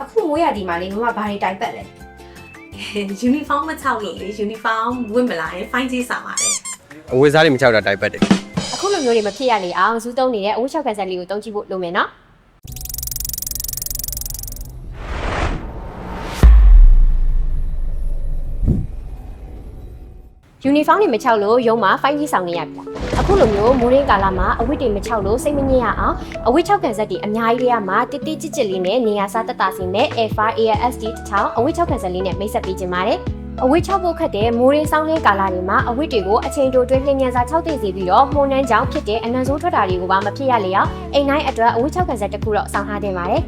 အခုမိုးရဒီမှာလေမမဘာတွေတိုင်ပတ်လဲ uniform မချောက်လို့လေ uniform ဝတ်မလာရင် fine ကြီးဆောင်ပါတယ် အဝေးစားတွေမချောက်တာတိုက်ပတ်တယ် အခုလိုမျိုးတွေမဖြစ်ရလေအောင်ဇူးသုံးနေတဲ့အဝတ်ချောက်ကန်ဆက်လေးကိုတုံးကြည့်ဖို့လိုမယ်နော်ယူနီဖောင်းတွေမချောက်လို့ရုံးမှာဖိုင်းကြီးဆောင်နေရပြီအခုလိုမျိုးမိုးရင်းကာလမှာအဝတ်တွေမချောက်လို့စိတ်မငြင်းရအောင်အဝတ်ချောက်ကန်ဆက်တွေအများကြီးတွေကမှတိတိကျကျလေးနဲ့နေရာစားတတ်တာစီမဲ့ Air ASD 1000အဝတ်ချောက်ကန်ဆက်လေးနဲ့မိတ်ဆက်ပေးခြင်းပါတယ်အဝတ်ချောက်ဖို့ခက်တဲ့မိုးရင်းဆောင်လင်းကာလတွေမှာအဝတ်တွေကိုအချိန်တိုတွင်းလျင်မြန်စွာချောက်သိစေပြီးတော့မှုန်နှန်းကြောင့်ဖြစ်တဲ့အနံဆိုးထွက်တာတွေကိုပါမဖြစ်ရလေအောင်အိမ်တိုင်းအတွက်အဝတ်ချောက်ကန်ဆက်တစ်ခုတော့စောင့်ထားတင်ပါတယ်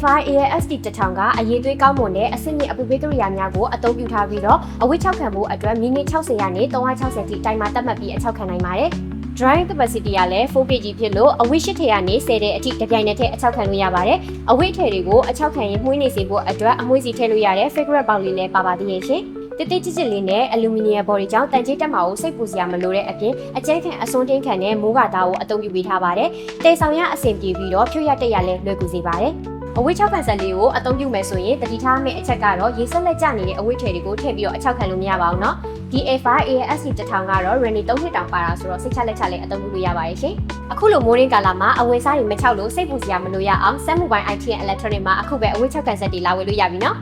FIASD 1000ကအရေးသွေးကောင်းမွန်တဲ့အဆင့်မြင့်အပူပေးကိရိယာများကိုအသုံးပြုထားပြီးတော့အဝတ်ချောက်ခံဖို့အတွက်မိနစ်60ရာနဲ့360ထိတိုင်မှာတတ်မှတ်ပြီးအချောက်ခံနိုင်ပါတယ်။ Drying capacity ကလည်း 4kg ဖြစ်လို့အဝတ်8ထည်ကနေ10ထည်အထိတစ်ပြိုင်နက်တည်းအချောက်ခံလို့ရပါတယ်။အဝတ်ထည်တွေကိုအချောက်ခံရင်မှုေးနေစေဖို့အတွက်အမွှေးစီထည့်လို့ရတဲ့ figure box လေးလည်းပါပါသေးရဲ့ရှင်။တိတိကျကျလေးနဲ့အလူမီနီယံဘော်ဒီကြောင့်တန်ကြေးတက်မှာကိုစိတ်ပူစရာမလိုတဲ့အပြင်အကျန်းခံအစွန်းတင်းခံတဲ့မိုးကာသားကိုအသုံးပြုပေးထားပါတယ်။တေဆောင်ရအဆင်ပြေပြီးတော့ဖြိုရတက်ရလည်းလွယ်ကူစေပါတယ်။အဝတ်ချောက်ခံဆက်လေးကိုအသုံးပြုမယ်ဆိုရင်တတိထားမယ့်အချက်ကတော့ရေဆက်လက်ကျနေတဲ့အဝတ်ထည်တွေကိုထည့်ပြီးတော့အချောက်ခံလို့မရပါဘူးเนาะဒီ FIASD 1000ကတော့ Renny 3နှစ်တောင်ပါတာဆိုတော့စိတ်ချလက်ချလေးအသုံးပြုလို့ရပါတယ်ရှင်အခုလိုမိုးရင်းကာလမှာအဝတ်စားတွေမချောက်လို့စိတ်ပူစရာမလိုရအောင်စက်မှုပိုင်း IT and Electronic မှာအခုပဲအဝတ်ချောက်ခံဆက်တွေလာဝယ်လို့ရပြီเนาะ